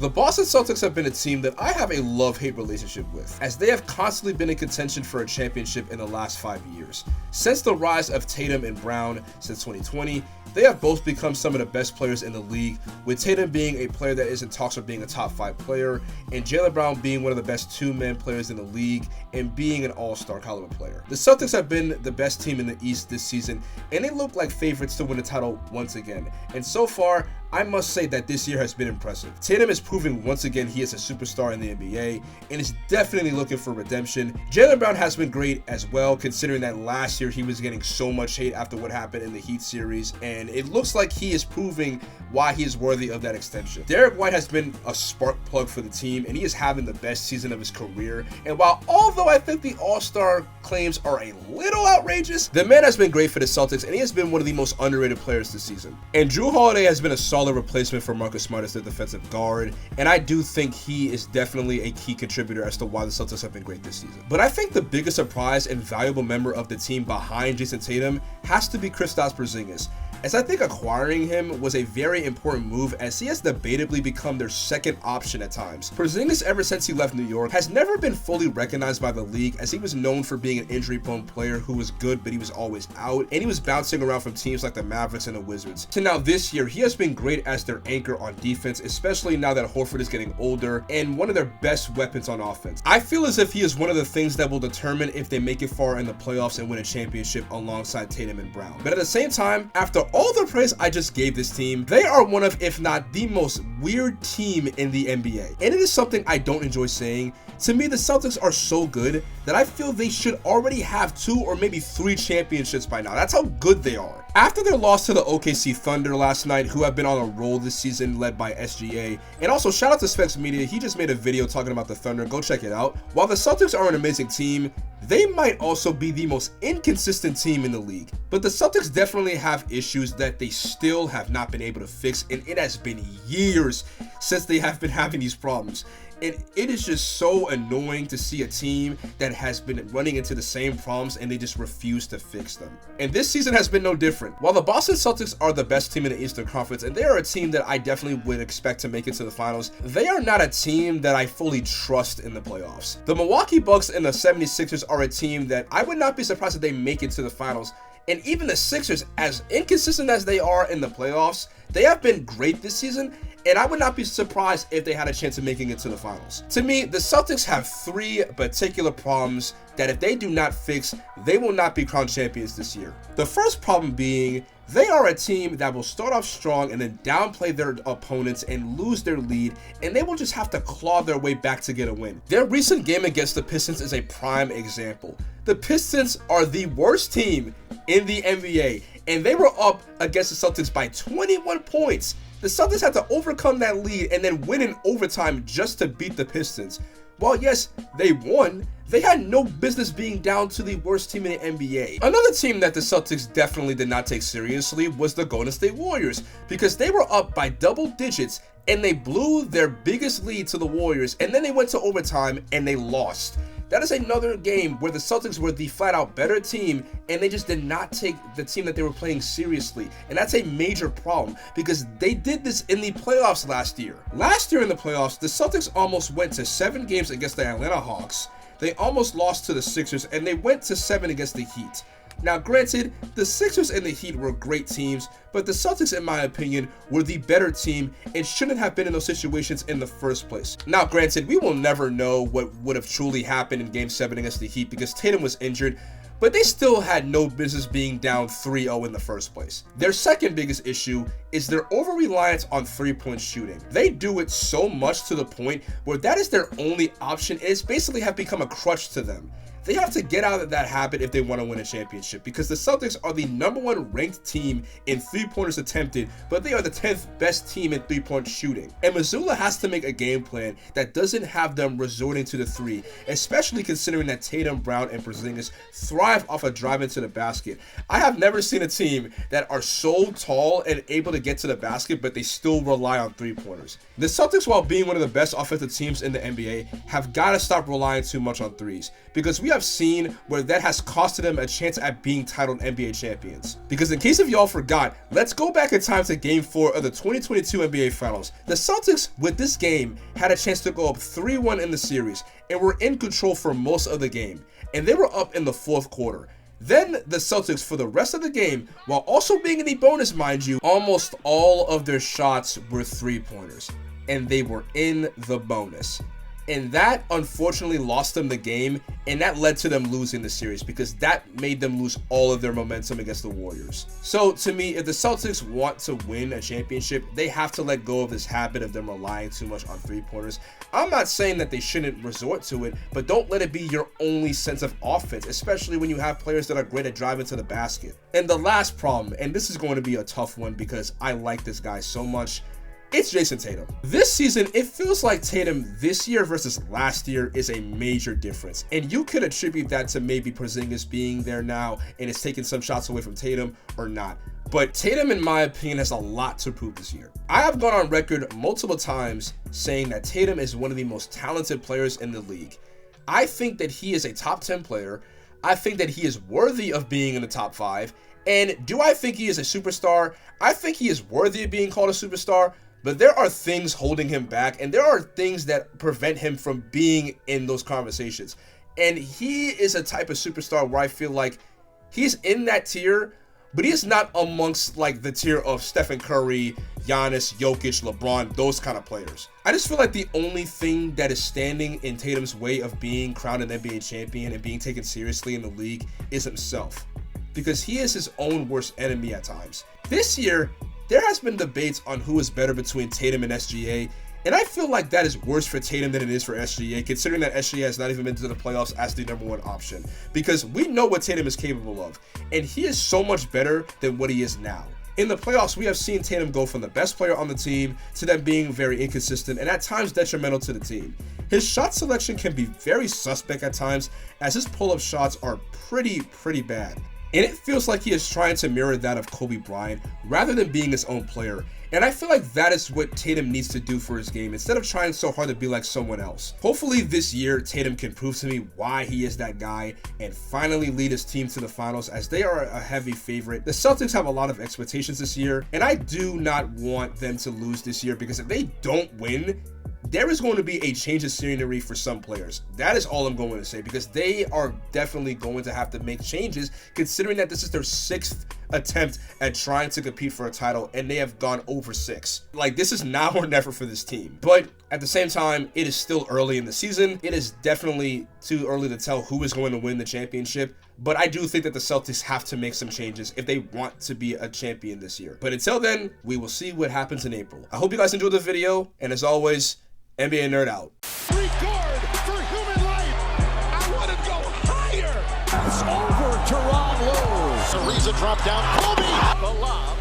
The Boston Celtics have been a team that I have a love-hate relationship with, as they have constantly been in contention for a championship in the last 5 years. Since the rise of Tatum and Brown since 2020, they have both become some of the best players in the league, with Tatum being a player that is in talks of being a top 5 player, and Jaylen Brown being one of the best two-man players in the league and being an all-star caliber player. The Celtics have been the best team in the East this season, and they look like favorites to win the title once again. And so far, I must say that this year has been impressive. Tatum is proving once again he is a superstar in the NBA and is definitely looking for redemption. Jaylen Brown has been great as well, considering that last year he was getting so much hate after what happened in the Heat series, and it looks like he is proving why he is worthy of that extension. Derek White has been a spark plug for the team, and he is having the best season of his career. And although I think the All-Star claims are a little outrageous, the man has been great for the Celtics, and he has been one of the most underrated players this season. And Jrue Holiday has been a solid replacement for Marcus Smart as the defensive guard, and I do think he is definitely a key contributor as to why the Celtics have been great this season. But I think the biggest surprise and valuable member of the team behind Jayson Tatum has to be Kristaps Porzingis, as I think acquiring him was a very important move, as he has debatably become their second option at times. Porzingis, ever since he left New York, has never been fully recognized by the league, as he was known for being an injury-prone player who was good, but he was always out, and he was bouncing around from teams like the Mavericks and the Wizards. So now this year, he has been great as their anchor on defense, especially now that Horford is getting older, and one of their best weapons on offense. I feel as if he is one of the things that will determine if they make it far in the playoffs and win a championship alongside Tatum and Brown. But at the same time, after all the praise I just gave this team, they are one of, if not the most weird team in the NBA. And it is something I don't enjoy saying. To me, the Celtics are so good that I feel they should already have 2 or maybe 3 championships by now. That's how good they are. After their loss to the OKC Thunder last night, who have been on a roll this season led by SGA, and also shout out to Specs Media, he just made a video talking about the Thunder, go check it out. While the Celtics are an amazing team, they might also be the most inconsistent team in the league. But the Celtics definitely have issues that they still have not been able to fix, and it has been years since they have been having these problems. And it is just so annoying to see a team that has been running into the same problems and they just refuse to fix them. And this season has been no different. While the Boston Celtics are the best team in the Eastern Conference, and they are a team that I definitely would expect to make it to the finals, they are not a team that I fully trust in the playoffs. The Milwaukee Bucks and the 76ers are a team that I would not be surprised if they make it to the finals. And even the Sixers, as inconsistent as they are in the playoffs, they have been great this season, and I would not be surprised if they had a chance of making it to the finals. To me, the Celtics have 3 particular problems that if they do not fix, they will not be crowned champions this year. The first problem being, they are a team that will start off strong and then downplay their opponents and lose their lead, and they will just have to claw their way back to get a win. Their recent game against the Pistons is a prime example. The Pistons are the worst team in the NBA, and they were up against the Celtics by 21 points. The Celtics had to overcome that lead and then win in overtime just to beat the Pistons. While yes, they won, they had no business being down to the worst team in the NBA. Another team that the Celtics definitely did not take seriously was the Golden State Warriors, because they were up by double digits and they blew their biggest lead to the Warriors, and then they went to overtime and they lost. That is another game where the Celtics were the flat-out better team, and they just did not take the team that they were playing seriously. And that's a major problem, because they did this in the playoffs last year. Last year in the playoffs, the Celtics almost went to 7 games against the Atlanta Hawks. They almost lost to the Sixers, and they went to 7 against the Heat. Now, granted, the Sixers and the Heat were great teams, but the Celtics, in my opinion, were the better team and shouldn't have been in those situations in the first place. Now, granted, we will never know what would have truly happened in Game 7 against the Heat because Tatum was injured, but they still had no business being down 3-0 in the first place. Their second biggest issue is their over-reliance on three-point shooting. They do it so much to the point where that is their only option, and it's basically have become a crutch to them. They have to get out of that habit if they want to win a championship, because the Celtics are the #1 ranked team in three-pointers attempted, but they are the 10th best team in three-point shooting. And Mazzulla has to make a game plan that doesn't have them resorting to the three, especially considering that Tatum, Brown, and Porzingis thrive off of driving to the basket. I have never seen a team that are so tall and able to get to the basket, but they still rely on three-pointers. The Celtics, while being one of the best offensive teams in the NBA, have got to stop relying too much on threes, because we have seen where that has costed them a chance at being titled NBA champions. Because in case if y'all forgot, let's go back in time to Game 4 of the 2022 NBA Finals. The Celtics, with this game, had a chance to go up 3-1 in the series and were in control for most of the game, and they were up in the 4th quarter. Then the Celtics, for the rest of the game, while also being in the bonus, mind you, almost all of their shots were 3-pointers, and they were in the bonus. And that unfortunately lost them the game, and that led to them losing the series because that made them lose all of their momentum against the Warriors. So to me, if the Celtics want to win a championship, they have to let go of this habit of them relying too much on 3-pointers. I'm not saying that they shouldn't resort to it, but don't let it be your only sense of offense, especially when you have players that are great at driving to the basket. And the last problem, and this is going to be a tough one because I like this guy so much, it's Jayson Tatum. This season, it feels like Tatum this year versus last year is a major difference. And you could attribute that to maybe Porzingis being there now and it's taking some shots away from Tatum or not. But Tatum, in my opinion, has a lot to prove this year. I have gone on record multiple times saying that Tatum is one of the most talented players in the league. I think that he is a top 10 player. I think that he is worthy of being in the top 5. And do I think he is a superstar? I think he is worthy of being called a superstar. But there are things holding him back, and there are things that prevent him from being in those conversations. And he is a type of superstar where I feel like he's in that tier, but he is not amongst like the tier of Stephen Curry, Giannis, Jokic, LeBron, those kind of players. I just feel like the only thing that is standing in Tatum's way of being crowned an NBA champion and being taken seriously in the league is himself, because he is his own worst enemy at times. This year, there has been debates on who is better between Tatum and SGA, and I feel like that is worse for Tatum than it is for SGA, considering that SGA has not even been to the playoffs as the #1 option, because we know what Tatum is capable of, and he is so much better than what he is now. In the playoffs, we have seen Tatum go from the best player on the team to them being very inconsistent and at times detrimental to the team. His shot selection can be very suspect at times, as his pull-up shots are pretty bad. And it feels like he is trying to mirror that of Kobe Bryant rather than being his own player. And I feel like that is what Tatum needs to do for his game instead of trying so hard to be like someone else. Hopefully this year, Tatum can prove to me why he is that guy and finally lead his team to the finals, as they are a heavy favorite. The Celtics have a lot of expectations this year, and I do not want them to lose this year, because if they don't win, there is going to be a change of scenery for some players. That is all I'm going to say, because they are definitely going to have to make changes, considering that this is their 6th attempt at trying to compete for a title, and they have gone over 6. Like, this is now or never for this team. But at the same time, it is still early in the season. It is definitely too early to tell who is going to win the championship. But I do think that the Celtics have to make some changes if they want to be a champion this year. But until then, we will see what happens in April. I hope you guys enjoyed the video, and as always, NBA Nerd out. Regard for human life. I want to go higher. It's over to Ron Lowe. Ariza dropped down. Kobe. The lob.